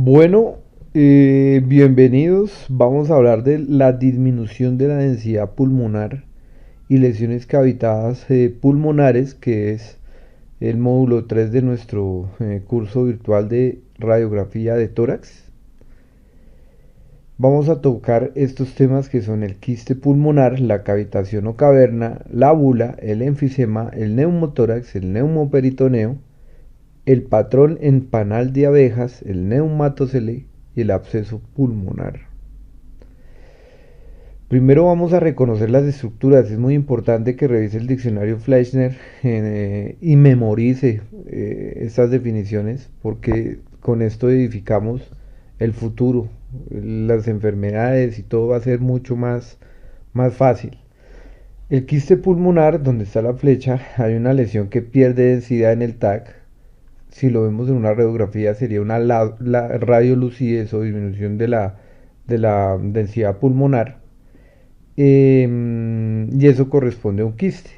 Bueno, bienvenidos. Vamos a hablar de la disminución de la densidad pulmonar y lesiones cavitadas pulmonares, que es el módulo 3 de nuestro curso virtual de radiografía de tórax. Vamos a tocar estos temas que son el quiste pulmonar, la cavitación o caverna, la bula, el enfisema, el neumotórax, el neumoperitoneo, el patrón en panal de abejas, el neumatocele y el absceso pulmonar. Primero vamos a reconocer las estructuras. Es muy importante que revise el diccionario Fleischner y memorice estas definiciones, porque con esto edificamos el futuro, las enfermedades y todo va a ser mucho más fácil. El quiste pulmonar, donde está la flecha, hay una lesión que pierde densidad en el TAC. Si lo vemos en una radiografía sería una radiolucidez o disminución de la densidad pulmonar, y eso corresponde a un quiste.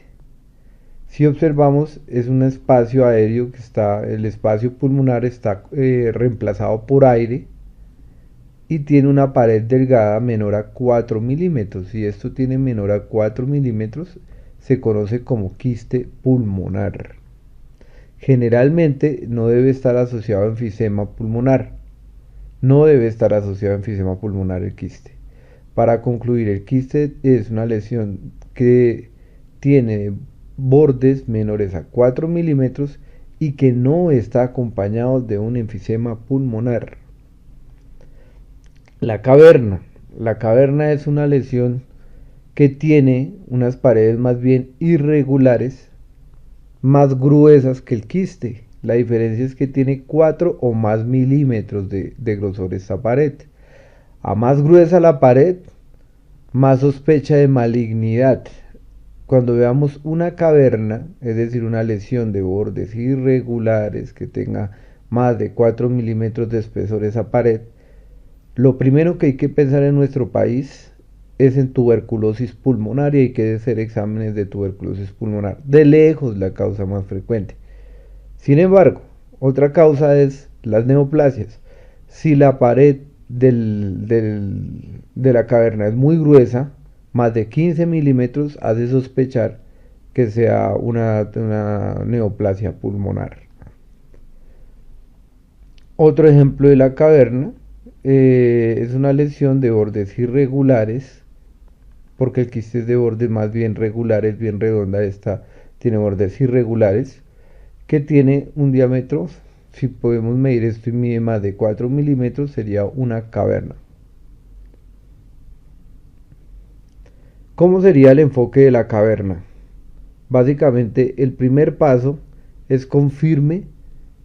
Si observamos, es un espacio aéreo que está, el espacio pulmonar está reemplazado por aire y tiene una pared delgada menor a 4 milímetros. Si esto tiene menor a 4 milímetros, se conoce como quiste pulmonar. Generalmente no debe estar asociado a enfisema pulmonar. No debe estar asociado a enfisema pulmonar el quiste. Para concluir, el quiste es una lesión que tiene bordes menores a 4 milímetros y que no está acompañado de un enfisema pulmonar. La caverna. La caverna es una lesión que tiene unas paredes más bien irregulares, más gruesas que el quiste. La diferencia es que tiene 4 o más milímetros de grosor esta pared. A más gruesa la pared, más sospecha de malignidad. Cuando veamos una caverna, es decir, una lesión de bordes irregulares que tenga más de 4 milímetros de espesor esa pared, lo primero que hay que pensar en nuestro país es en tuberculosis pulmonar y hay que hacer exámenes de tuberculosis pulmonar. De lejos la causa más frecuente. Sin embargo, otra causa es las neoplasias. Si la pared de la caverna es muy gruesa, más de 15 milímetros, hace sospechar que sea una neoplasia pulmonar. Otro ejemplo de la caverna es una lesión de bordes irregulares, porque el quiste es de bordes más bien regulares, bien redonda. Esta tiene bordes irregulares, que tiene un diámetro, si podemos medir esto y mide más de 4 milímetros, sería una caverna. ¿Cómo sería el enfoque de la caverna? Básicamente, el primer paso es confirme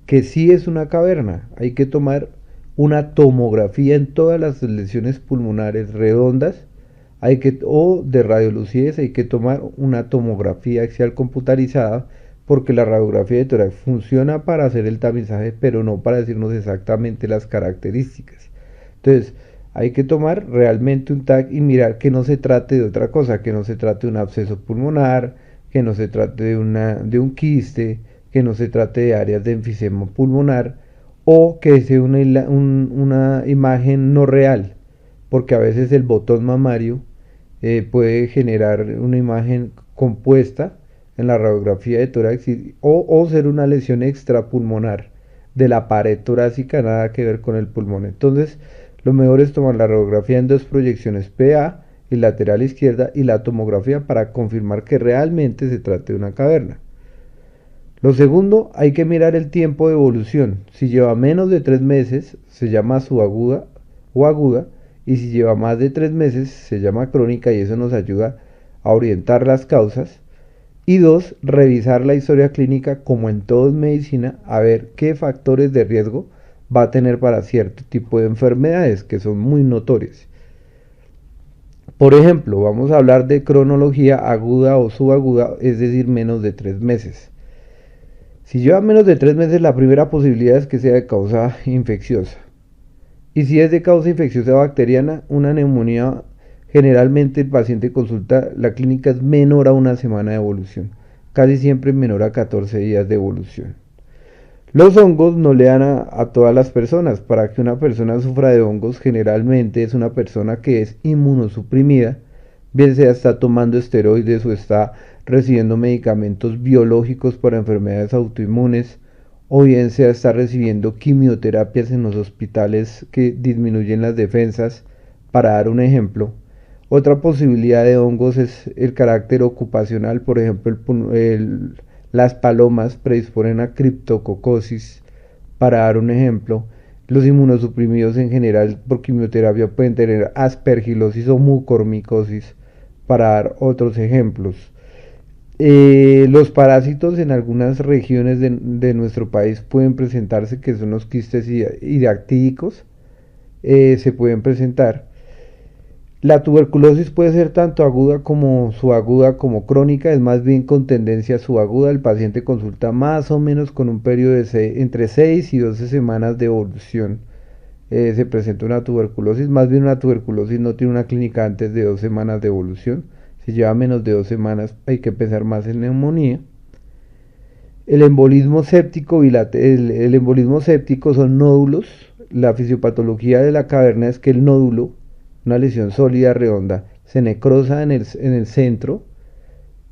que sí es una caverna. Hay que tomar una tomografía en todas las lesiones pulmonares redondas, o de radiolucidez. Hay que tomar una tomografía axial computarizada, porque la radiografía de tórax funciona para hacer el tamizaje, pero no para decirnos exactamente las características. Entonces, hay que tomar realmente un TAC y mirar que no se trate de otra cosa, que no se trate de un absceso pulmonar, que no se trate de un quiste, que no se trate de áreas de enfisema pulmonar, o que sea una imagen no real, porque a veces el botón mamario puede generar una imagen compuesta en la radiografía de tórax o ser una lesión extrapulmonar de la pared torácica, nada que ver con el pulmón. Entonces, lo mejor es tomar la radiografía en dos proyecciones, PA y lateral izquierda, y la tomografía para confirmar que realmente se trate de una caverna. Lo segundo, hay que mirar el tiempo de evolución. Si lleva menos de 3 meses, se llama subaguda o aguda, y si lleva más de 3 meses, se llama crónica, y eso nos ayuda a orientar las causas. Y dos, revisar la historia clínica, como en todo en medicina, a ver qué factores de riesgo va a tener para cierto tipo de enfermedades que son muy notorias. Por ejemplo, vamos a hablar de cronología aguda o subaguda, es decir, menos de 3 meses. Si lleva menos de 3 meses, la primera posibilidad es que sea de causa infecciosa. Y si es de causa infecciosa bacteriana, una neumonía, generalmente el paciente consulta, la clínica es menor a una semana de evolución, casi siempre menor a 14 días de evolución. Los hongos no le dan a todas las personas. Para que una persona sufra de hongos, generalmente es una persona que es inmunosuprimida, bien sea está tomando esteroides o está recibiendo medicamentos biológicos para enfermedades autoinmunes, o bien sea está recibiendo quimioterapias en los hospitales que disminuyen las defensas, para dar un ejemplo. Otra posibilidad de hongos es el carácter ocupacional, por ejemplo, las palomas predisponen a criptococosis, para dar un ejemplo. Los inmunosuprimidos en general por quimioterapia pueden tener aspergilosis o mucormicosis, para dar otros ejemplos. Los parásitos en algunas regiones de nuestro país pueden presentarse, que son los quistes hidactídicos, se pueden presentar. La tuberculosis puede ser tanto aguda como subaguda como crónica, es más bien con tendencia subaguda. El paciente consulta más o menos con un periodo de entre 6 y 12 semanas de evolución. Se presenta una tuberculosis, más bien una tuberculosis no tiene una clínica antes de 2 semanas de evolución. Si lleva menos de 2 semanas hay que pensar más en neumonía. El embolismo séptico el embolismo séptico son nódulos. La fisiopatología de la caverna es que el nódulo, una lesión sólida redonda, se necrosa en el centro,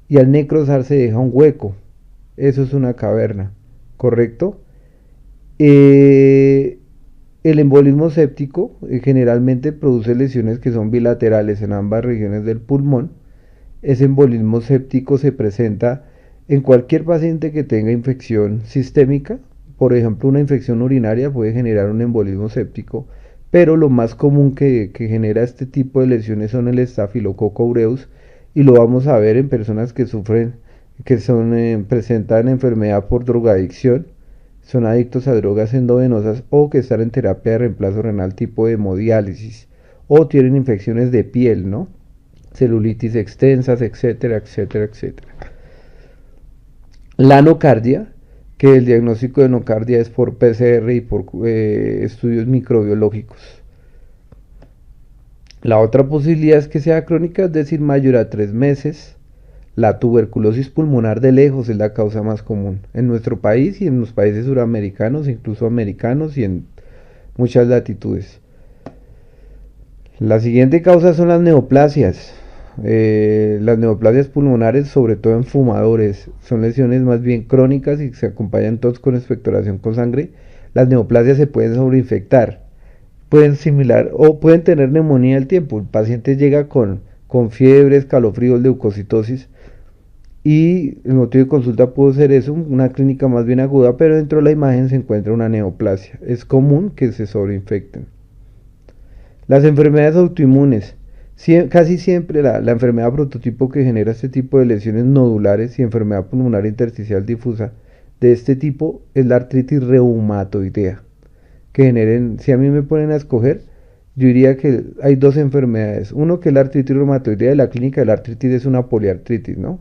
y al necrosar se deja un hueco. Eso es una caverna, ¿correcto? El embolismo séptico generalmente produce lesiones que son bilaterales en ambas regiones del pulmón. Ese embolismo séptico se presenta en cualquier paciente que tenga infección sistémica. Por ejemplo, una infección urinaria puede generar un embolismo séptico, pero lo más común que genera este tipo de lesiones son el estafilococo aureus, y lo vamos a ver en personas que sufren, presentan enfermedad por drogadicción, son adictos a drogas endovenosas, o que están en terapia de reemplazo renal tipo hemodiálisis, o tienen infecciones de piel, ¿no? Celulitis extensas, etcétera, etcétera, etcétera. La nocardia, que el diagnóstico de nocardia es por PCR y por estudios microbiológicos. La otra posibilidad es que sea crónica, es decir, mayor a 3 meses. La tuberculosis pulmonar de lejos es la causa más común en nuestro país y en los países suramericanos, incluso americanos, y en muchas latitudes. La siguiente causa son las neoplasias. Las neoplasias pulmonares, sobre todo en fumadores, son lesiones más bien crónicas y se acompañan todos con expectoración con sangre. Las neoplasias se pueden sobreinfectar, pueden tener neumonía al tiempo. El paciente llega con fiebre, escalofríos, leucocitosis, y el motivo de consulta puede ser eso, una clínica más bien aguda, pero dentro de la imagen se encuentra una neoplasia. Es común que se sobreinfecten. Las enfermedades autoinmunes. Casi siempre la enfermedad prototipo que genera este tipo de lesiones nodulares y enfermedad pulmonar intersticial difusa de este tipo es la artritis reumatoidea. Si a mí me ponen a escoger, yo diría que hay dos enfermedades. Uno, que es la artritis reumatoidea, y la clínica de la artritis es una poliartritis, ¿no?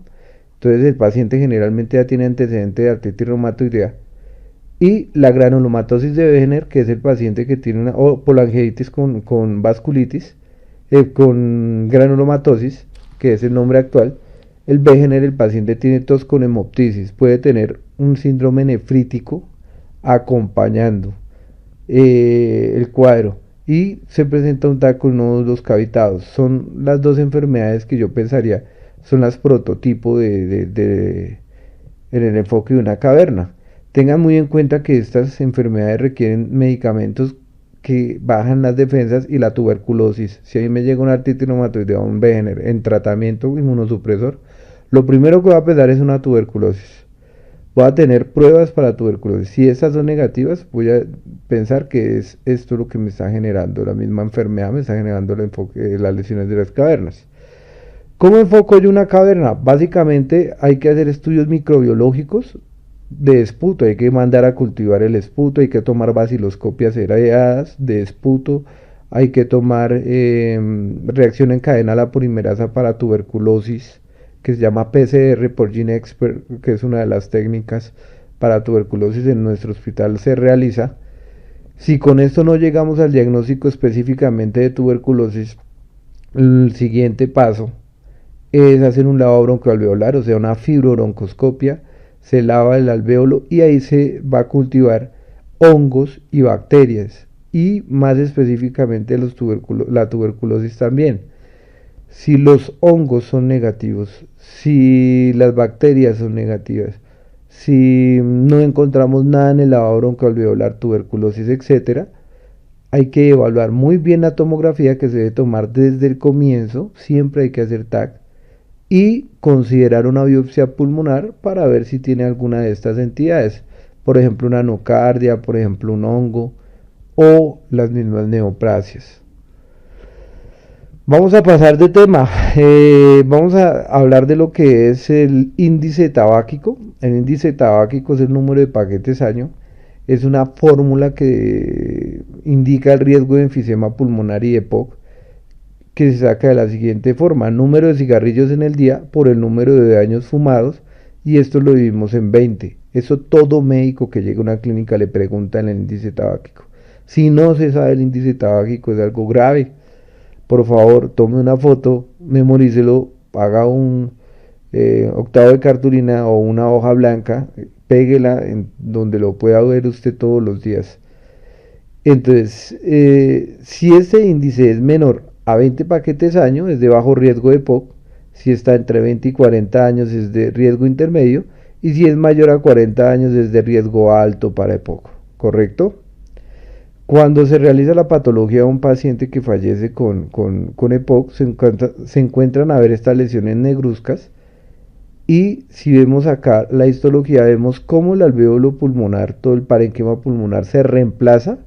Entonces el paciente generalmente ya tiene antecedente de artritis reumatoidea. Y la granulomatosis de Wegener, que es el paciente que tiene o polangeitis con vasculitis, con granulomatosis, que es el nombre actual. El Wegener, el paciente tiene tos con hemoptisis, puede tener un síndrome nefrítico acompañando el cuadro, y se presenta un TAC con nódulos cavitados. Son las dos enfermedades que yo pensaría son las prototipo en el enfoque de una caverna. Tengan muy en cuenta que estas enfermedades requieren medicamentos que bajan las defensas, y la tuberculosis. Si a mí me llega una artritis reumatoidea o un Wegener en tratamiento inmunosupresor, lo primero que va a pesar es una tuberculosis. Voy a tener pruebas para tuberculosis. Si estas son negativas, voy a pensar que es esto lo que me está generando, la misma enfermedad me está generando las lesiones de las cavernas. ¿Cómo enfoco yo una caverna? Básicamente hay que hacer estudios microbiológicos de esputo, hay que mandar a cultivar el esputo, hay que tomar baciloscopias seriadas de esputo, hay que tomar reacción en cadena a la polimerasa para tuberculosis, que se llama PCR por GeneXpert, que es una de las técnicas para tuberculosis en nuestro hospital se realiza. Si con esto no llegamos al diagnóstico específicamente de tuberculosis, el siguiente paso es hacer un lavado broncoalveolar, o sea, una fibrobroncoscopia. se lava el alvéolo y ahí se va a cultivar hongos y bacterias, y más específicamente la tuberculosis también. Si los hongos son negativos, si las bacterias son negativas, si no encontramos nada en el lavado broncoalveolar, tuberculosis, etcétera, hay que evaluar muy bien la tomografía que se debe tomar desde el comienzo, siempre hay que hacer TAC, y considerar una biopsia pulmonar para ver si tiene alguna de estas entidades, por ejemplo una nocardia, por ejemplo un hongo o las mismas neoplasias. Vamos a pasar de tema. Vamos a hablar de lo que es el índice tabáquico. El índice tabáquico es el número de paquetes año. Es una fórmula que indica el riesgo de enfisema pulmonar y EPOC, que se saca de la siguiente forma: número de cigarrillos en el día por el número de años fumados, y esto lo dividimos en 20. Eso todo médico que llega a una clínica le pregunta en el índice tabáquico. Si no se sabe el índice tabáquico es algo grave. Por favor, tome una foto, memorícelo, haga un octavo de cartulina o una hoja blanca, péguela en donde lo pueda ver usted todos los días. Entonces, si ese índice es menor a 20 paquetes año, es de bajo riesgo de EPOC. Si está entre 20 y 40 años, es de riesgo intermedio. Y si es mayor a 40 años, es de riesgo alto para EPOC. ¿Correcto? Cuando se realiza la patología de un paciente que fallece con EPOC, se encuentran a ver estas lesiones negruzcas, y si vemos acá la histología, vemos cómo el alvéolo pulmonar, todo el parénquima pulmonar se reemplaza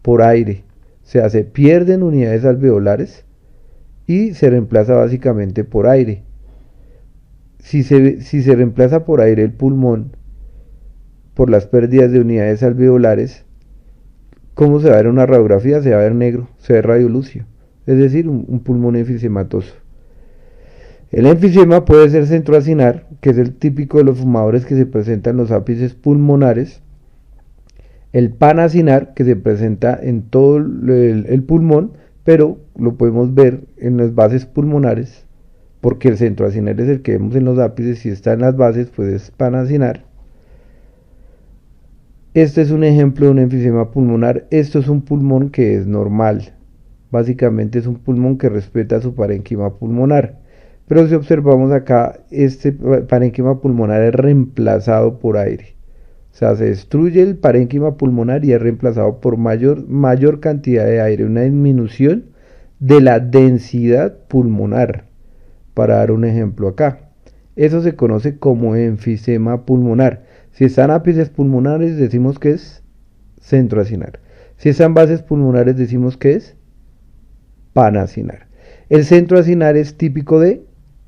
por aire, o sea, se pierden unidades alveolares y se reemplaza básicamente por aire. Si se reemplaza por aire el pulmón por las pérdidas de unidades alveolares, ¿cómo se va a ver una radiografía? Se va a ver negro, se ve radiolucio, es decir, un pulmón enfisematoso. El enfisema puede ser centroacinar, que es el típico de los fumadores que se presenta en los ápices pulmonares. El panacinar, que se presenta en todo el pulmón, pero lo podemos ver en las bases pulmonares, porque el centroacinar es el que vemos en los ápices. Si está en las bases, pues es panacinar. Este es un ejemplo de un enfisema pulmonar. Esto es un pulmón que es normal. Básicamente es un pulmón que respeta su parénquima pulmonar. Pero si observamos acá, este parénquima pulmonar es reemplazado por aire. O sea, se destruye el parénquima pulmonar y es reemplazado por mayor cantidad de aire, una disminución de la densidad pulmonar. Para dar un ejemplo acá, eso se conoce como enfisema pulmonar. Si están ápices pulmonares, decimos que es centroacinar. Si están bases pulmonares, decimos que es panacinar. El centroacinar es típico de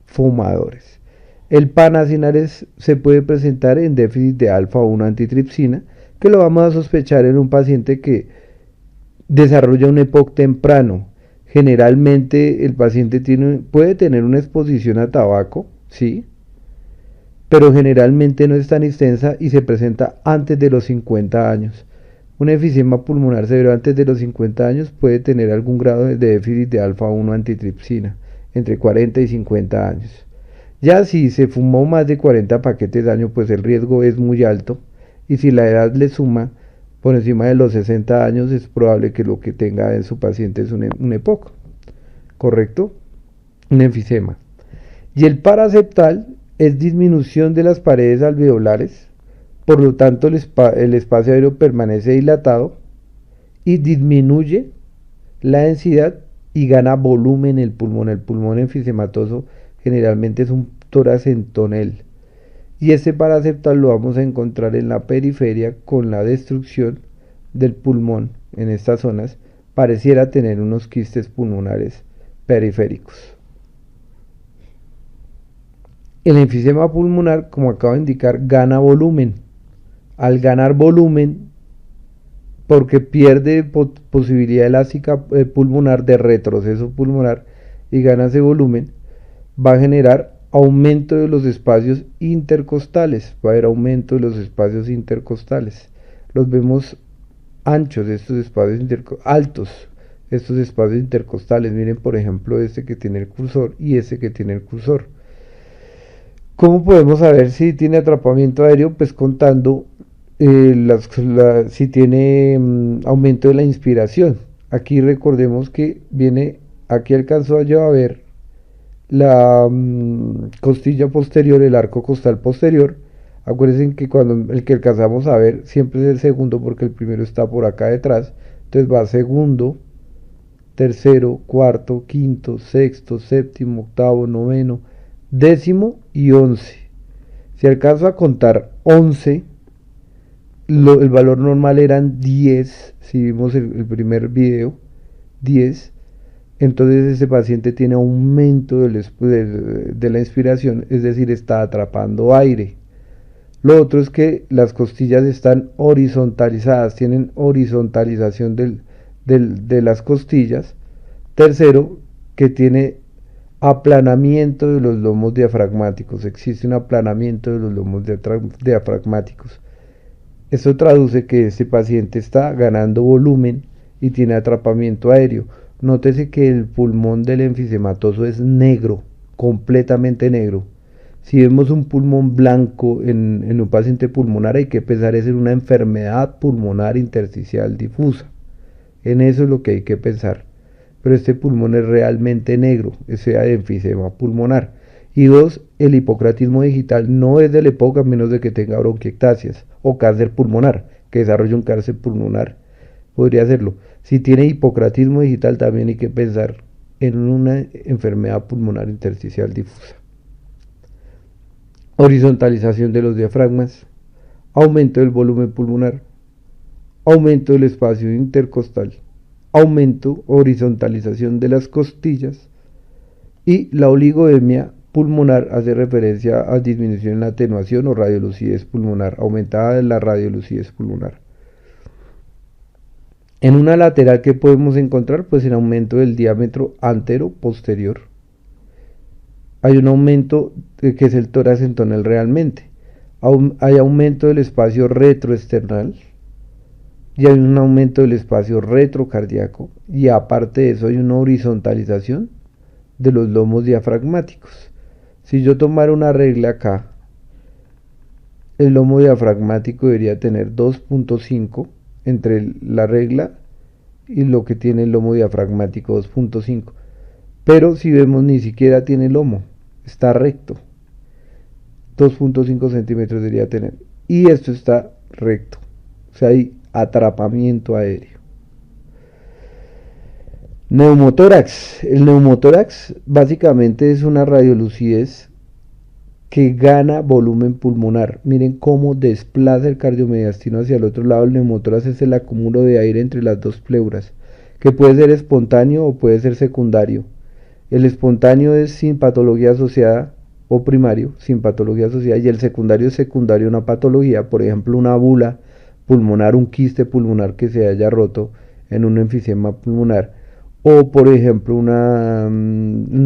fumadores. El panacinar se puede presentar en déficit de alfa-1 antitripsina, que lo vamos a sospechar en un paciente que desarrolla un EPOC temprano. Generalmente el paciente puede tener una exposición a tabaco, sí, pero generalmente no es tan extensa y se presenta antes de los 50 años. Un enfisema pulmonar severo antes de los 50 años puede tener algún grado de déficit de alfa-1 antitripsina, entre 40 y 50 años. Ya si se fumó más de 40 paquetes de año, pues el riesgo es muy alto, y si la edad le suma por encima de los 60 años, es probable que lo que tenga en su paciente es un EPOC, ¿correcto? Un enfisema. Y el paraceptal es disminución de las paredes alveolares, por lo tanto el espacio aéreo permanece dilatado y disminuye la densidad y gana volumen el pulmón. El pulmón enfisematoso generalmente es un tórax en tonel, y este paraceptal lo vamos a encontrar en la periferia con la destrucción del pulmón. En estas zonas pareciera tener unos quistes pulmonares periféricos. El enfisema pulmonar, como acabo de indicar, gana volumen. Al ganar volumen, porque pierde posibilidad elástica pulmonar de retroceso pulmonar y gana ese volumen, va a generar aumento de los espacios intercostales. Va a haber aumento de los espacios intercostales. Los vemos anchos, estos espacios altos, estos espacios intercostales. Miren, por ejemplo, este que tiene el cursor y este que tiene el cursor. ¿Cómo podemos saber si tiene atrapamiento aéreo? Pues contando si tiene aumento de la inspiración. Aquí recordemos que viene, aquí alcanzó yo a ver la costilla posterior, el arco costal posterior. Acuérdense que cuando el que alcanzamos a ver siempre es el segundo porque el primero está por acá detrás. Entonces va segundo, tercero, cuarto, quinto, sexto, séptimo, octavo, noveno, décimo y 11. Si alcanzo a contar 11, el valor normal eran 10, si vimos el primer video, 10, entonces ese paciente tiene aumento de la inspiración, es decir, está atrapando aire. Lo otro es que las costillas están horizontalizadas, tienen horizontalización de las costillas. Tercero, que tiene aplanamiento de los lomos diafragmáticos, existe un aplanamiento de los lomos diafragmáticos. Esto traduce que este paciente está ganando volumen y tiene atrapamiento aéreo. Nótese que el pulmón del enfisematoso es negro, completamente negro. Si vemos un pulmón blanco en un paciente pulmonar, hay que pensar es en una enfermedad pulmonar intersticial difusa. En eso es lo que hay que pensar. Pero este pulmón es realmente negro, ese enfisema pulmonar. Y dos, el hipocratismo digital no es de la época menos de que tenga bronquiectasias o cáncer pulmonar, que desarrolle un cáncer pulmonar. Podría hacerlo. Si tiene hipocratismo digital también hay que pensar en una enfermedad pulmonar intersticial difusa. Horizontalización de los diafragmas, aumento del volumen pulmonar, aumento del espacio intercostal, aumento, horizontalización de las costillas y la oligoemia pulmonar hace referencia a disminución en la atenuación o radiolucidez pulmonar, aumentada la radiolucidez pulmonar. En una lateral que podemos encontrar, pues el aumento del diámetro antero-posterior. Hay un aumento que es el tórax entonal realmente. Hay aumento del espacio retroesternal y hay un aumento del espacio retrocardíaco y aparte de eso hay una horizontalización de los lomos diafragmáticos. Si yo tomara una regla acá, el lomo diafragmático debería tener 2.5 entre la regla y lo que tiene el lomo diafragmático, 2.5. Pero si vemos ni siquiera tiene lomo, está recto. 2.5 centímetros debería tener. Y esto está recto. O sea, hay atrapamiento aéreo. Neumotórax. El neumotórax básicamente es una radiolucidez que gana volumen pulmonar. Miren cómo desplaza el cardiomediastino hacia el otro lado. El neumotórax es el acúmulo de aire entre las dos pleuras, que puede ser espontáneo o puede ser secundario. El espontáneo es sin patología asociada o primario, sin patología asociada, y el secundario es secundario a una patología, por ejemplo una bula pulmonar, un quiste pulmonar que se haya roto en un enfisema pulmonar, o por ejemplo una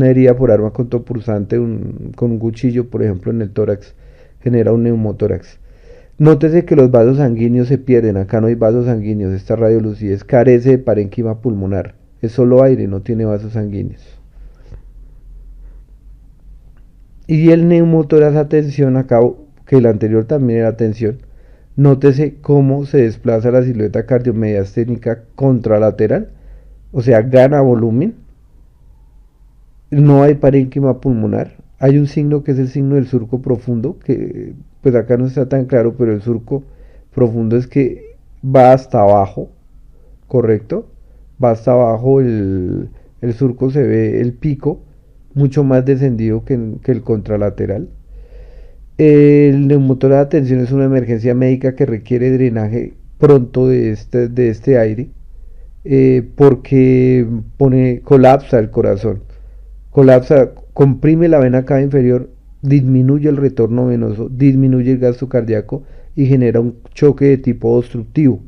herida por arma contopulsante con un cuchillo, por ejemplo en el tórax, genera un neumotórax. Nótese que los vasos sanguíneos se pierden, acá no hay vasos sanguíneos, esta radiolucidez carece de parénquima pulmonar, es solo aire, no tiene vasos sanguíneos. Y el neumotórax a tensión, acá que el anterior también era tensión, nótese cómo se desplaza la silueta cardiomediasténica contralateral, o sea, gana volumen, no hay parénquima pulmonar, hay un signo que es el signo del surco profundo, que pues acá no está tan claro, pero el surco profundo es que va hasta abajo, ¿correcto? Va hasta abajo, el surco se ve el pico, mucho más descendido que el contralateral. El neumotórax de tensión es una emergencia médica que requiere drenaje pronto de este aire, porque colapsa el corazón, comprime la vena cava inferior, disminuye el retorno venoso, disminuye el gasto cardíaco y genera un choque de tipo obstructivo.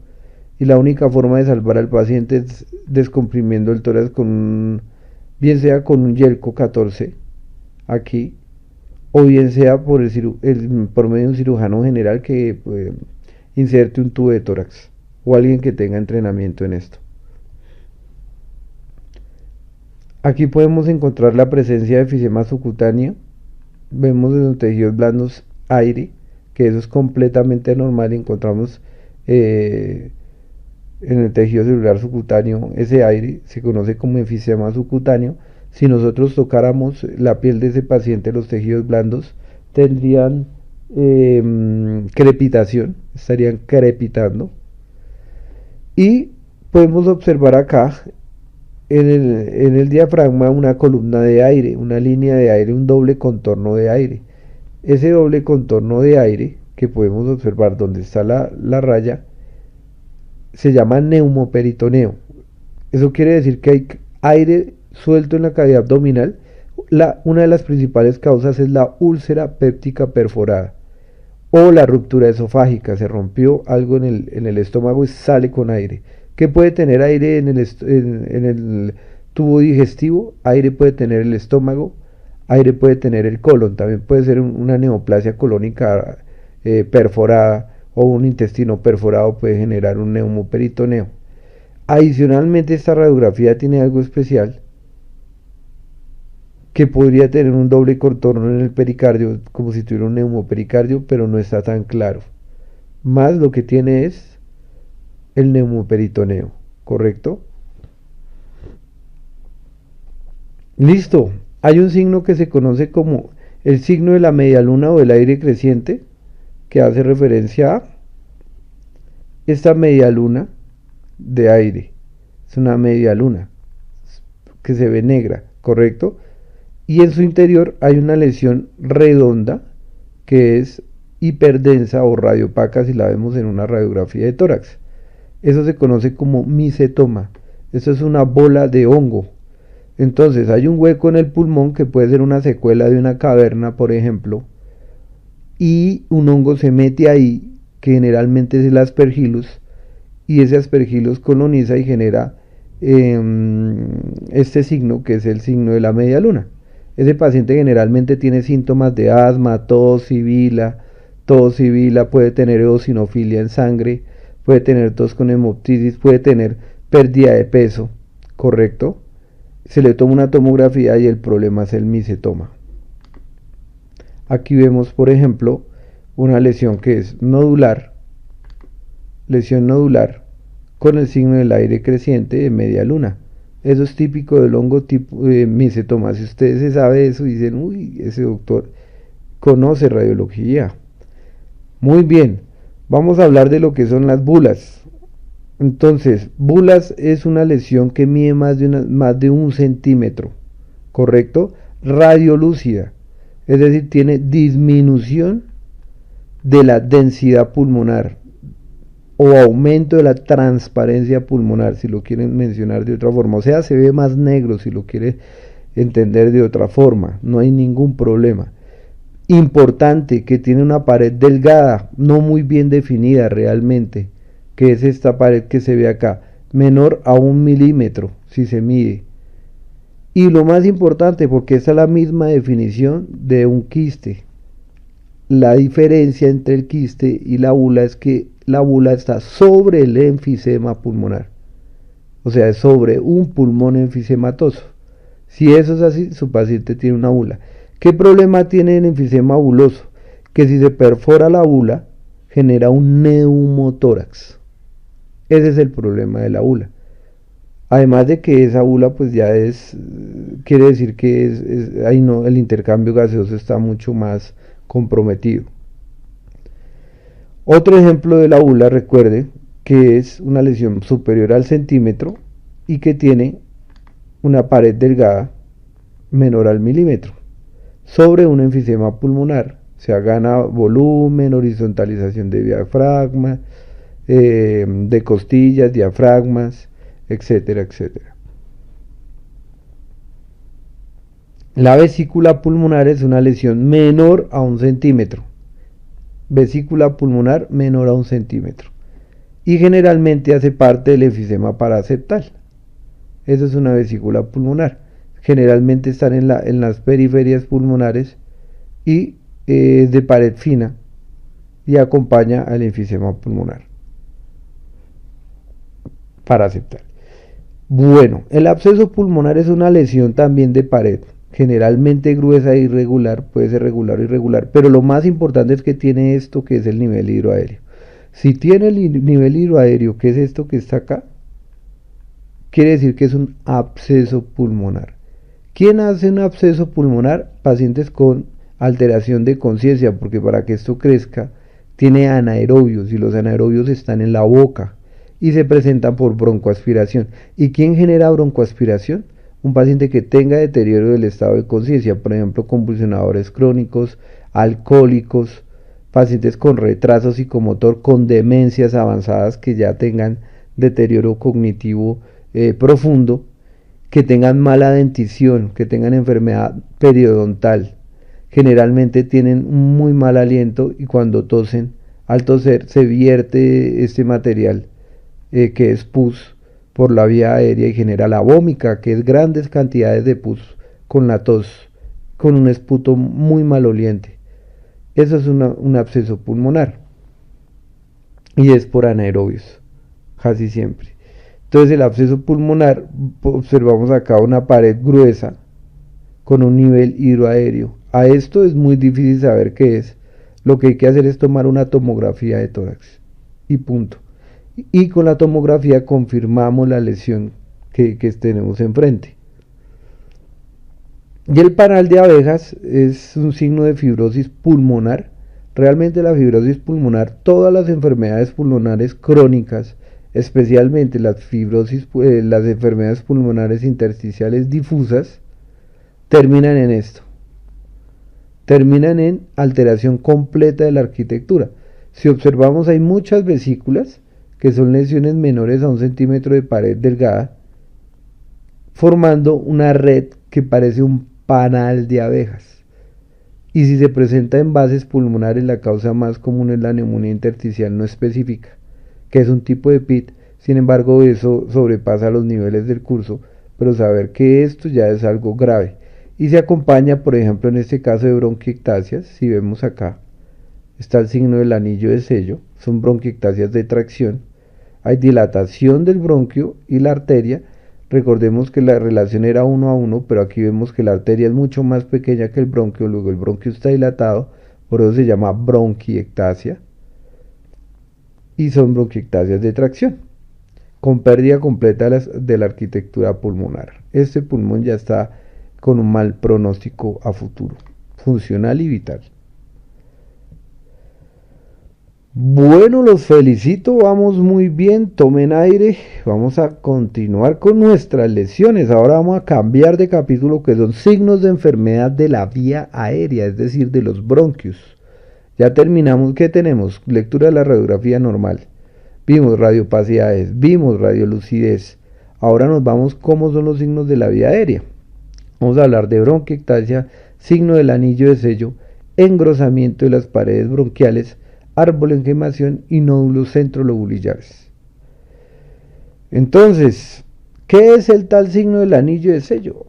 Y la única forma de salvar al paciente es descomprimiendo el tórax bien sea con un Yelco 14 aquí, o bien sea por medio de un cirujano general que inserte un tubo de tórax, o alguien que tenga entrenamiento en esto. Aquí podemos encontrar la presencia de efisema subcutáneo vemos en los tejidos blandos aire, que eso es completamente normal, y encontramos en el tejido celular subcutáneo ese aire, se conoce como enfisema subcutáneo. Si nosotros tocáramos la piel de ese paciente, los tejidos blandos tendrían crepitación, estarían crepitando. Y podemos observar acá en el diafragma una columna de aire, una línea de aire, un doble contorno de aire. Ese doble contorno de aire que podemos observar donde está la raya se llama neumoperitoneo. Eso quiere decir que hay aire suelto en la cavidad abdominal. Una de las principales causas es la úlcera péptica perforada o la ruptura esofágica. Se rompió algo en el estómago y sale con aire. ¿Qué puede tener aire en el tubo digestivo? Aire puede tener el estómago, aire puede tener el colon. También puede ser una neoplasia colónica perforada, o un intestino perforado puede generar un neumoperitoneo. Adicionalmente, esta radiografía tiene algo especial, que podría tener un doble contorno en el pericardio, como si tuviera un neumopericardio, pero no está tan claro. Más lo que tiene es el neumoperitoneo, ¿correcto? Listo. Hay un signo que se conoce como el signo de la media luna o del aire creciente, que hace referencia a esta media luna de aire. Es una media luna que se ve negra, ¿correcto? Y en su interior hay una lesión redonda que es hiperdensa o radiopaca si la vemos en una radiografía de tórax. Eso se conoce como micetoma. Eso es una bola de hongo. Entonces hay un hueco en el pulmón que puede ser una secuela de una caverna, por ejemplo, y un hongo se mete ahí, que generalmente es el Aspergillus, y ese Aspergillus coloniza y genera este signo, que es el signo de la media luna. Ese paciente generalmente tiene síntomas de asma, tos sibila, puede tener eosinofilia en sangre, puede tener tos con hemoptisis, puede tener pérdida de peso, ¿correcto? Se le toma una tomografía y el problema es el micetoma. Aquí vemos, por ejemplo, una lesión que es nodular, lesión nodular con el signo del aire creciente de media luna. Eso es típico del hongo tipo micetoma. Si ustedes se sabe eso, dicen, uy, ese doctor conoce radiología. Muy bien, vamos a hablar de lo que son las bulas. Entonces, bulas es una lesión que mide más de 1 centímetro, ¿correcto? Radiolúcida, es decir, tiene disminución de la densidad pulmonar o aumento de la transparencia pulmonar, si lo quieren mencionar de otra forma. O sea, se ve más negro, si lo quiere entender de otra forma. No hay ningún problema. Importante, que tiene una pared delgada, no muy bien definida realmente, que es esta pared que se ve acá, menor a 1 milímetro si se mide. Y lo más importante, porque esta es la misma definición de un quiste. La diferencia entre el quiste y la bula es que la bula está sobre el enfisema pulmonar. O sea, es sobre un pulmón enfisematoso. Si eso es así, su paciente tiene una bula. ¿Qué problema tiene el enfisema buloso? Que si se perfora la bula, genera un neumotórax. Ese es el problema de la bula. Además de que esa bula pues ya quiere decir que ahí no, el intercambio gaseoso está mucho más comprometido. Otro ejemplo de la bula, recuerde que es una lesión superior al centímetro y que tiene una pared delgada menor al milímetro sobre un enfisema pulmonar. O sea, gana volumen, horizontalización de diafragma, de costillas, diafragmas, etcétera, etcétera. La vesícula pulmonar es una lesión menor a 1 centímetro. Vesícula pulmonar menor a 1 centímetro. Y generalmente hace parte del enfisema paraseptal. Eso es una vesícula pulmonar. Generalmente están en las periferias pulmonares y es de pared fina y acompaña al enfisema pulmonar paraseptal. Bueno, el absceso pulmonar es una lesión también de pared generalmente gruesa e irregular, puede ser regular o irregular, pero lo más importante es que tiene esto que es el nivel hidroaéreo. Si tiene el nivel hidroaéreo, que es esto que está acá, quiere decir que es un absceso pulmonar. ¿Quién hace un absceso pulmonar? Pacientes con alteración de conciencia, porque para que esto crezca tiene anaerobios y los anaerobios están en la boca y se presentan por broncoaspiración. ¿Y quién genera broncoaspiración? Un paciente que tenga deterioro del estado de conciencia, por ejemplo, convulsionadores crónicos, alcohólicos, pacientes con retraso psicomotor, con demencias avanzadas que ya tengan deterioro cognitivo profundo, que tengan mala dentición, que tengan enfermedad periodontal. Generalmente tienen muy mal aliento y cuando tosen, al toser se vierte este material que es pus por la vía aérea y genera la vómica, que es grandes cantidades de pus con la tos, con un esputo muy maloliente. Eso es un absceso pulmonar y es por anaerobios, casi siempre. Entonces el absceso pulmonar, observamos acá una pared gruesa con un nivel hidroaéreo. A esto es muy difícil saber qué es. Lo que hay que hacer es tomar una tomografía de tórax y punto. Y con la tomografía confirmamos la lesión que tenemos enfrente. Y el panal de abejas es un signo de fibrosis pulmonar. Realmente la fibrosis pulmonar, todas las enfermedades pulmonares crónicas, especialmente las enfermedades pulmonares intersticiales difusas, terminan en esto. Terminan en alteración completa de la arquitectura. Si observamos, hay muchas vesículas que son lesiones menores a 1 centímetro de pared delgada, formando una red que parece un panal de abejas. Y si se presenta en bases pulmonares, la causa más común es la neumonía intersticial no específica, que es un tipo de PIT. Sin embargo, eso sobrepasa los niveles del curso, pero saber que esto ya es algo grave. Y se acompaña, por ejemplo, en este caso de bronquiectasias. Si vemos acá, está el signo del anillo de sello, son bronquiectasias de tracción. Hay dilatación del bronquio y la arteria. Recordemos que la relación era 1 a 1, pero aquí vemos que la arteria es mucho más pequeña que el bronquio, luego el bronquio está dilatado, por eso se llama bronquiectasia. Y son bronquiectasias de tracción, con pérdida completa de la arquitectura pulmonar. Este pulmón ya está con un mal pronóstico a futuro, funcional y vital. Bueno, los felicito, vamos muy bien, tomen aire, vamos a continuar con nuestras lesiones. Ahora vamos a cambiar de capítulo, que son signos de enfermedad de la vía aérea, es decir, de los bronquios. Ya terminamos, ¿qué tenemos? Lectura de la radiografía normal. Vimos radiopacidades, vimos radiolucidez. Ahora nos vamos cómo son los signos de la vía aérea. Vamos a hablar de bronquiectasia, signo del anillo de sello, engrosamiento de las paredes bronquiales, arbolenquemación y nódulos centrolobulillares. Entonces, ¿qué es el tal signo del anillo de sello?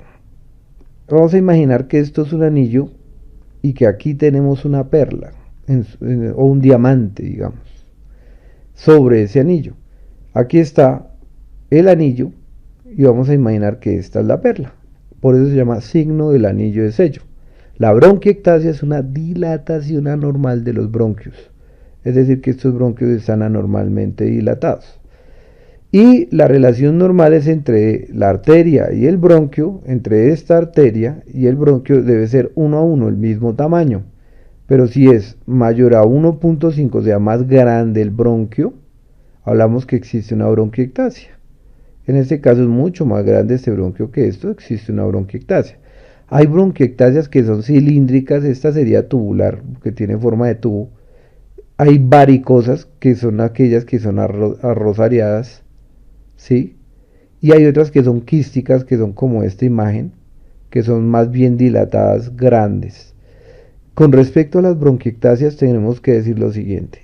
Vamos a imaginar que esto es un anillo y que aquí tenemos una perla o un diamante, digamos, sobre ese anillo. Aquí está el anillo y vamos a imaginar que esta es la perla. Por eso se llama signo del anillo de sello. La bronquiectasia es una dilatación anormal de los bronquios. Es decir, que estos bronquios están anormalmente dilatados. Y la relación normal es entre la arteria y el bronquio, entre esta arteria y el bronquio debe ser 1 a 1, el mismo tamaño. Pero si es mayor a 1.5, o sea, más grande el bronquio, hablamos que existe una bronquiectasia. En este caso es mucho más grande este bronquio que esto, existe una bronquiectasia. Hay bronquiectasias que son cilíndricas, esta sería tubular, que tiene forma de tubo. Hay varicosas, que son aquellas que son arrozariadas, ¿sí? Y hay otras que son quísticas, que son como esta imagen, que son más bien dilatadas, grandes. Con respecto a las bronquiectasias tenemos que decir lo siguiente.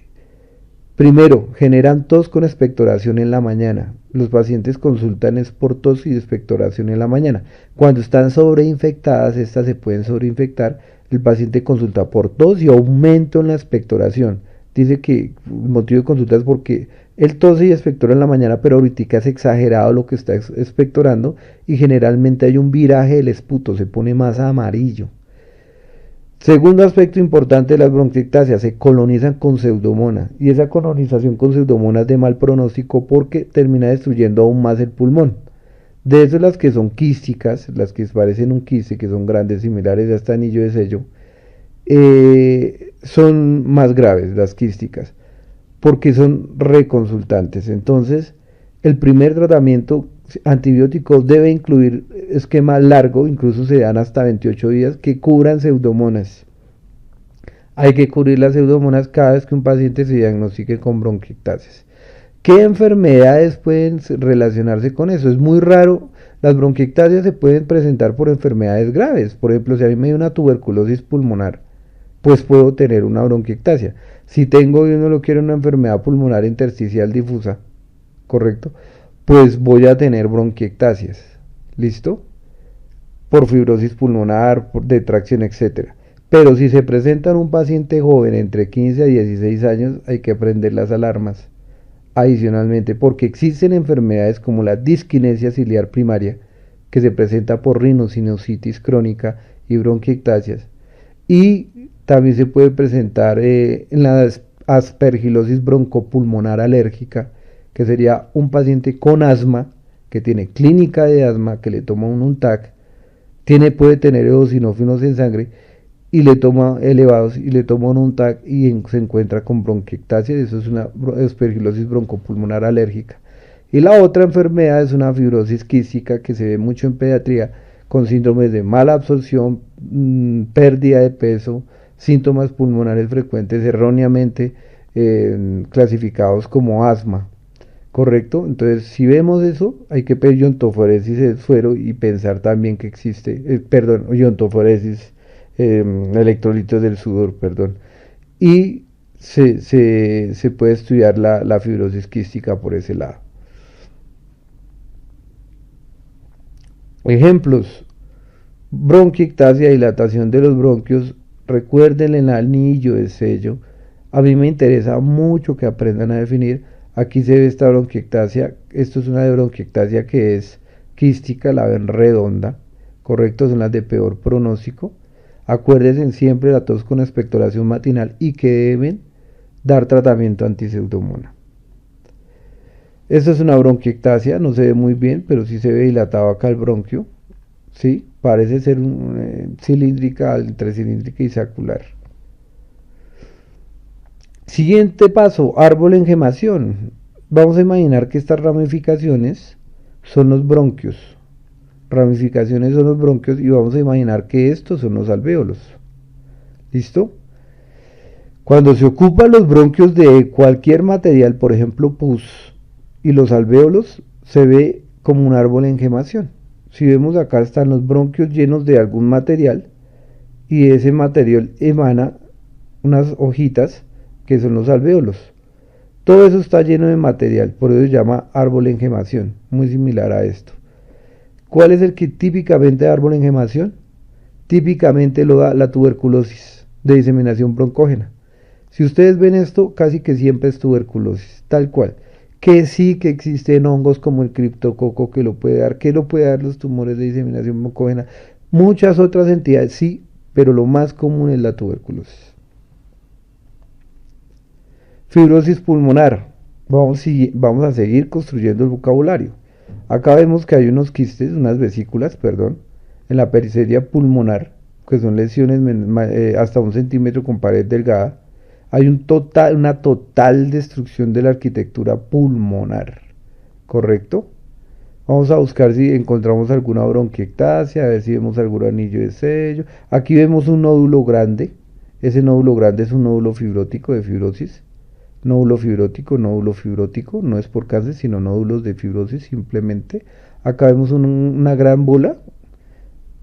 Primero, generan tos con expectoración en la mañana. Los pacientes consultan es por tos y expectoración en la mañana. Cuando están sobreinfectadas, estas se pueden sobreinfectar, el paciente consulta por tos y aumento en la expectoración. Dice que el motivo de consulta es porque Él tose y expectora en la mañana, pero ahorita es exagerado lo que está expectorando y generalmente hay un viraje del esputo, se pone más amarillo. Segundo aspecto importante de las bronquiectasias, se colonizan con pseudomonas y esa colonización con pseudomonas es de mal pronóstico porque termina destruyendo aún más el pulmón. De eso las que son quísticas, las que parecen un quiste, que son grandes, similares a este anillo de sello, son más graves las quísticas porque son reconsultantes. Entonces, el primer tratamiento antibiótico debe incluir esquema largo, incluso se dan hasta 28 días, que cubran pseudomonas. Hay que cubrir las pseudomonas cada vez que un paciente se diagnostique con bronquiectasias. ¿Qué enfermedades pueden relacionarse con eso? Es muy raro. Las bronquiectasias se pueden presentar por enfermedades graves. Por ejemplo, si a mí me dio una tuberculosis pulmonar, pues puedo tener una bronquiectasia. Si tengo y uno lo quiere una enfermedad pulmonar intersticial difusa, ¿correcto? Pues voy a tener bronquiectasias. ¿Listo? Por fibrosis pulmonar, por detracción, etcétera. Pero si se presenta en un paciente joven entre 15 a 16 años, hay que prender las alarmas. Adicionalmente, porque existen enfermedades como la disquinesia ciliar primaria, que se presenta por rinosinusitis crónica y bronquiectasias, y también se puede presentar en la aspergilosis broncopulmonar alérgica, que sería un paciente con asma, que tiene clínica de asma, que le toma un UNTAC, puede tener eosinófilos en sangre, y le toma elevados y le toma un UNTAC y se encuentra con bronquiectasia. Eso es una aspergilosis broncopulmonar alérgica. Y la otra enfermedad es una fibrosis quística que se ve mucho en pediatría, con síndromes de mala absorción, pérdida de peso, síntomas pulmonares frecuentes erróneamente clasificados como asma. ¿Correcto? Entonces, si vemos eso, hay que pedir iontoforesis de suero y pensar también que existe, iontoforesis, electrolitos del sudor, perdón. Y se puede estudiar la fibrosis quística por ese lado. Ejemplos: bronquiectasia, dilatación de los bronquios. Recuerden el anillo de sello. A mí me interesa mucho que aprendan a definir. Aquí se ve esta bronquiectasia. Esto es una de bronquiectasia que es quística, la ven redonda. Correcto, son las de peor pronóstico. Acuérdense siempre la tos con expectoración matinal y que deben dar tratamiento antipseudomona. Esta es una bronquiectasia, no se ve muy bien, pero sí se ve dilatado acá el bronquio. ¿Sí? Parece ser cilíndrica, entre cilíndrica y sacular. Siguiente paso, árbol en gemación. Vamos a imaginar que estas ramificaciones son los bronquios. Ramificaciones son los bronquios y vamos a imaginar que estos son los alvéolos. ¿Listo? Cuando se ocupan los bronquios de cualquier material, por ejemplo pus, y los alvéolos, se ve como un árbol en gemación. Si vemos acá están los bronquios llenos de algún material y ese material emana unas hojitas que son los alvéolos. Todo eso está lleno de material, por eso se llama árbol en gemación, muy similar a esto. ¿Cuál es el que típicamente da árbol en gemación? Típicamente lo da la tuberculosis de diseminación broncógena. Si ustedes ven esto, casi que siempre es tuberculosis, tal cual. Que sí que existen hongos como el criptococo que lo puede dar, que lo puede dar los tumores de diseminación broncógena. Muchas otras entidades sí, pero lo más común es la tuberculosis. Fibrosis pulmonar. Vamos a seguir construyendo el vocabulario. Acá vemos que hay unos quistes, unas vesículas, perdón, en la periferia pulmonar, que son lesiones hasta 1 centímetro con pared delgada. Hay una total destrucción de la arquitectura pulmonar, ¿correcto? Vamos a buscar si encontramos alguna bronquiectasia, a ver si vemos algún anillo de sello. Aquí vemos un nódulo grande. Ese nódulo grande es un nódulo fibrótico de fibrosis. Nódulo fibrótico, no es por cáncer, sino nódulos de fibrosis simplemente. Acá vemos una gran bola,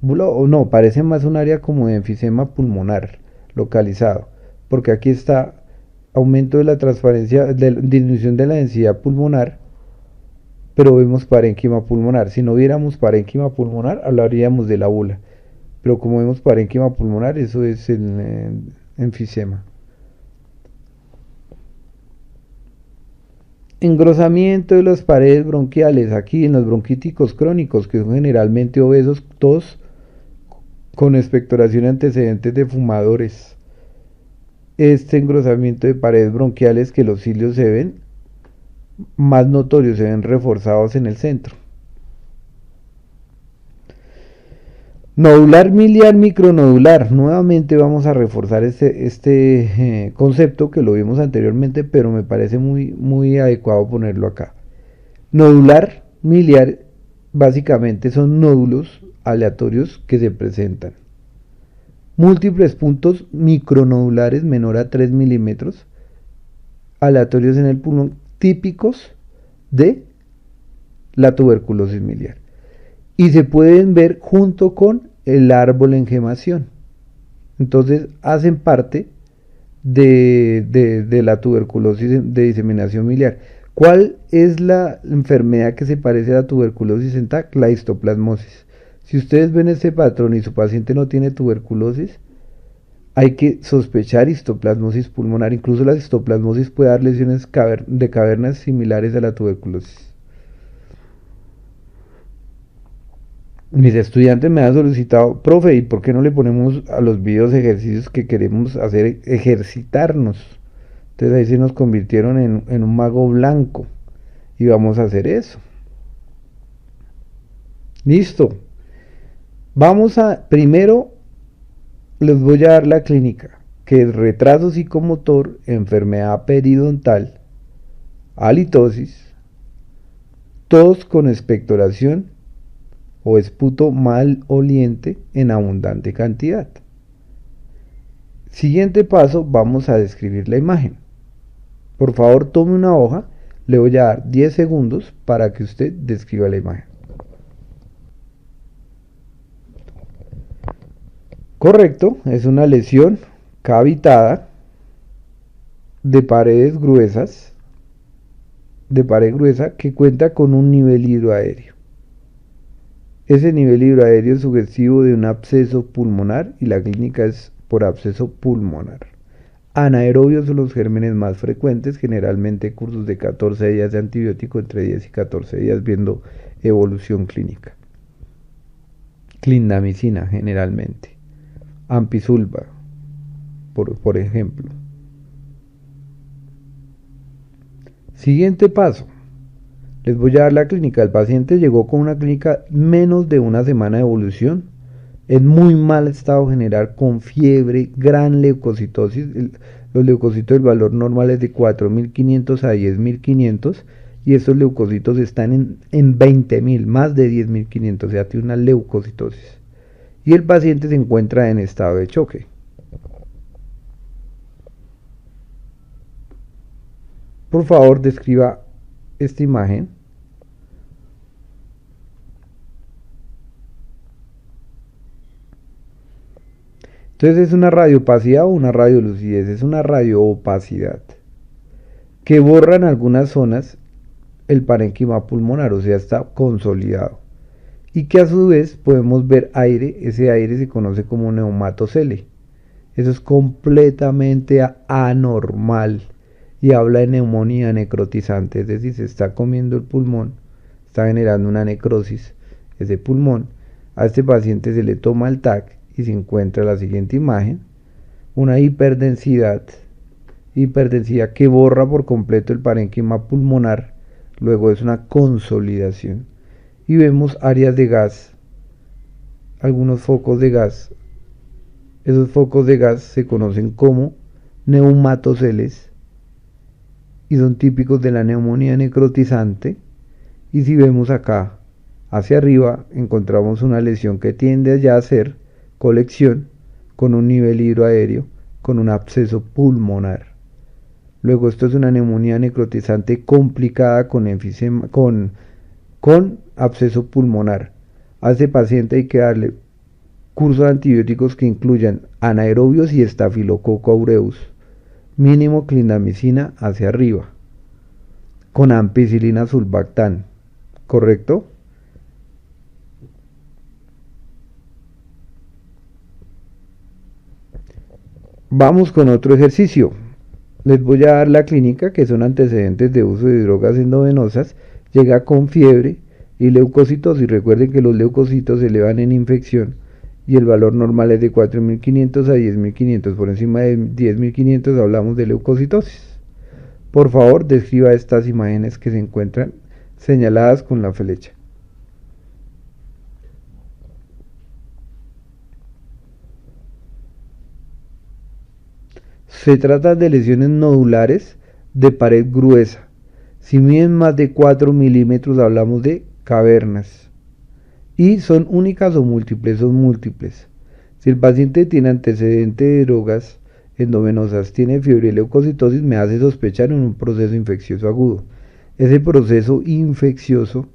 o no, parece más un área como de enfisema pulmonar localizado, porque aquí está aumento de la transparencia, disminución de la densidad pulmonar, pero vemos parénquima pulmonar. Si no viéramos parénquima pulmonar, hablaríamos de la bola, pero como vemos parénquima pulmonar, eso es el enfisema. Engrosamiento de las paredes bronquiales, aquí en los bronquíticos crónicos, que son generalmente obesos, todos con expectoración y antecedentes de fumadores. Este engrosamiento de paredes bronquiales, que los cilios se ven más notorios, se ven reforzados en el centro. Nodular miliar micronodular. Nuevamente vamos a reforzar este concepto que lo vimos anteriormente, pero me parece muy adecuado ponerlo acá. Nodular miliar básicamente son nódulos aleatorios que se presentan. Múltiples puntos micronodulares menor a 3 milímetros aleatorios en el pulmón, típicos de la tuberculosis miliar. Y se pueden ver junto con el árbol en gemación. Entonces hacen parte de la tuberculosis de diseminación miliar. ¿Cuál es la enfermedad que se parece a la tuberculosis en TAC? La histoplasmosis. Si ustedes ven este patrón y su paciente no tiene tuberculosis, hay que sospechar histoplasmosis pulmonar. Incluso la histoplasmosis puede dar lesiones de cavernas similares a la tuberculosis. Mis estudiantes me han solicitado, profe, ¿y por qué no le ponemos a los videos ejercicios que queremos hacer, ejercitarnos? Entonces ahí se nos convirtieron en un mago blanco y vamos a hacer eso. Listo. Primero les voy a dar la clínica, que es retraso psicomotor, enfermedad periodontal, halitosis, tos con expectoración o esputo maloliente en abundante cantidad. Siguiente paso, vamos a describir la imagen. Por favor, tome una hoja, le voy a dar 10 segundos para que usted describa la imagen. Correcto, es una lesión cavitada de paredes gruesas, de pared gruesa que cuenta con un nivel hidroaéreo. Ese nivel hidroaéreo es sugestivo de un absceso pulmonar y la clínica es por absceso pulmonar. Anaerobios son los gérmenes más frecuentes, generalmente cursos de 14 días de antibiótico, entre 10 y 14 días viendo evolución clínica. Clindamicina generalmente. Ampicilva, por ejemplo. Siguiente paso. Les voy a dar la clínica. El paciente llegó con una clínica menos de una semana de evolución, en muy mal estado general, con fiebre, gran leucocitosis. Los leucocitos, el valor normal es de 4.500 a 10.500 y estos leucocitos están en 20.000, más de 10.500, o sea, tiene una leucocitosis. Y el paciente se encuentra en estado de choque. Por favor, describa esta imagen. Entonces es una radioopacidad o una radiolucidez, es una radioopacidad que borra en algunas zonas el parénquima pulmonar, o sea, está consolidado. Y que a su vez podemos ver aire, ese aire se conoce como neumatocele. Eso es completamente anormal y habla de neumonía necrotizante, es decir, se está comiendo el pulmón, está generando una necrosis ese pulmón. A este paciente se le toma el TAC y se encuentra la siguiente imagen, una hiperdensidad que borra por completo el parénquima pulmonar, luego es una consolidación y vemos áreas de gas, algunos focos de gas. Esos focos de gas se conocen como neumatoceles y son típicos de la neumonía necrotizante. Y si vemos acá hacia arriba encontramos una lesión que tiende ya a ser colección con un nivel hidroaéreo con un absceso pulmonar. Luego esto es una neumonía necrotizante complicada con enfisema, con absceso pulmonar. A este paciente hay que darle cursos de antibióticos que incluyan anaerobios y estafilococo aureus, mínimo clindamicina hacia arriba, con ampicilina sulbactam, ¿correcto? Vamos con otro ejercicio. Les voy a dar la clínica, que son antecedentes de uso de drogas endovenosas. Llega con fiebre y leucocitosis. Recuerden que los leucocitos se elevan en infección y el valor normal es de 4.500 a 10.500. Por encima de 10.500 hablamos de leucocitosis. Por favor, describa estas imágenes que se encuentran señaladas con la flecha. Se trata de lesiones nodulares de pared gruesa. Si miden más de 4 milímetros hablamos de cavernas. Y son únicas o múltiples, son múltiples. Si el paciente tiene antecedente de drogas endovenosas, tiene fiebre y leucocitosis, me hace sospechar en un proceso infeccioso agudo. Ese proceso infeccioso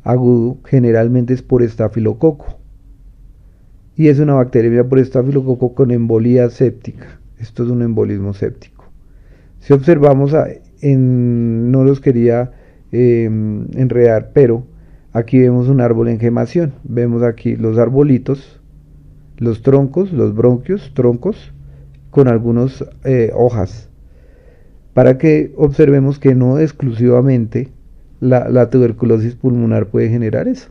agudo generalmente es por estafilococo. Y es una bacteriemia por estafilococo con embolía séptica. Esto es un embolismo séptico. Si observamos, no los quería enredar, pero aquí vemos un árbol en gemación. Vemos aquí los arbolitos, los troncos, los bronquios, troncos, con algunas hojas. Para que observemos que no exclusivamente la tuberculosis pulmonar puede generar eso.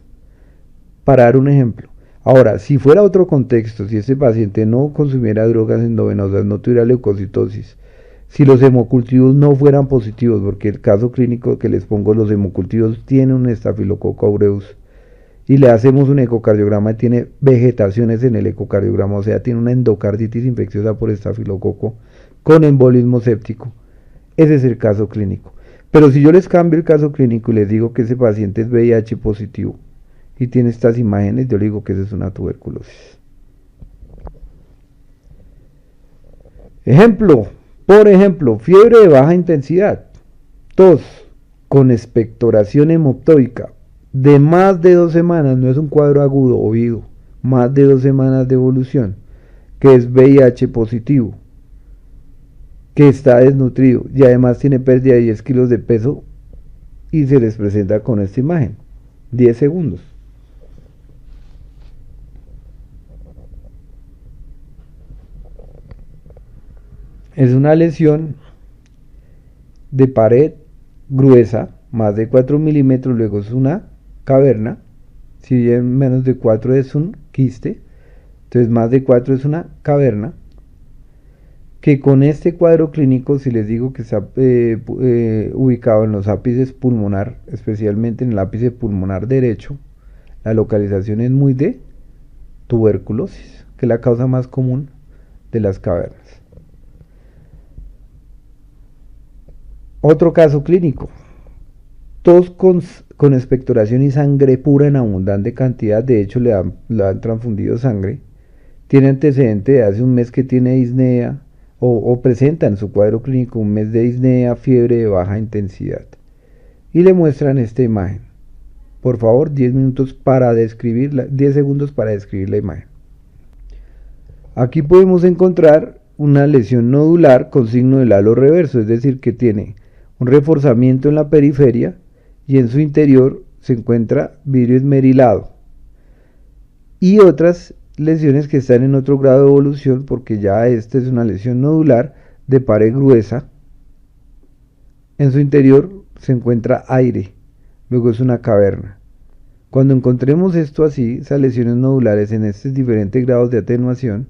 Para dar un ejemplo. Ahora, si fuera otro contexto, si este paciente no consumiera drogas endovenosas, no tuviera leucocitosis, si los hemocultivos no fueran positivos, porque el caso clínico que les pongo, los hemocultivos tienen un estafilococo aureus, y le hacemos un ecocardiograma y tiene vegetaciones en el ecocardiograma, o sea, tiene una endocarditis infecciosa por estafilococo con embolismo séptico, ese es el caso clínico. Pero si yo les cambio el caso clínico y les digo que ese paciente es VIH positivo, y tiene estas imágenes, yo le digo que esa es una tuberculosis. Por ejemplo, fiebre de baja intensidad, tos con expectoración hemoptóica de más de 2 semanas, no es un cuadro agudo, oído, más de 2 semanas de evolución, que es VIH positivo, que está desnutrido y además tiene pérdida de 10 kilos de peso y se les presenta con esta imagen, 10 segundos. Es una lesión de pared gruesa, más de 4 milímetros, luego es una caverna, si bien menos de 4 es un quiste, entonces más de 4 es una caverna, que con este cuadro clínico, si les digo que está ubicado en los ápices pulmonar, especialmente en el ápice pulmonar derecho, la localización es muy de tuberculosis, que es la causa más común de las cavernas. Otro caso clínico, tos con expectoración y sangre pura en abundante cantidad, de hecho le han transfundido sangre, tiene antecedente de hace un mes que tiene disnea o presenta en su cuadro clínico un mes de disnea, fiebre de baja intensidad y le muestran esta imagen. Por favor, 10 segundos para describir la imagen. Aquí podemos encontrar una lesión nodular con signo del halo reverso, es decir, que tiene un reforzamiento en la periferia y en su interior se encuentra vidrio esmerilado y otras lesiones que están en otro grado de evolución, porque ya esta es una lesión nodular de pared gruesa, en su interior se encuentra aire, luego es una caverna. Cuando encontremos esto así, esas lesiones nodulares en estos diferentes grados de atenuación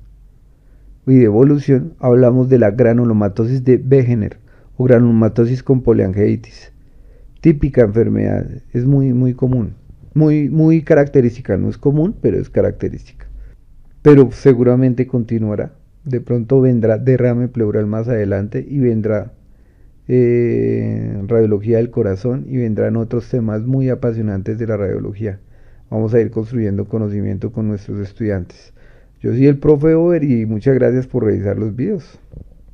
y de evolución, hablamos de la granulomatosis de Wegener o granulomatosis con poliangiitis, típica enfermedad, es muy común, muy característica, no es común, pero es característica. Pero seguramente continuará, de pronto vendrá derrame pleural más adelante y vendrá radiología del corazón y vendrán otros temas muy apasionantes de la radiología. Vamos a ir construyendo conocimiento con nuestros estudiantes. Yo soy el profe Over y muchas gracias por revisar los videos.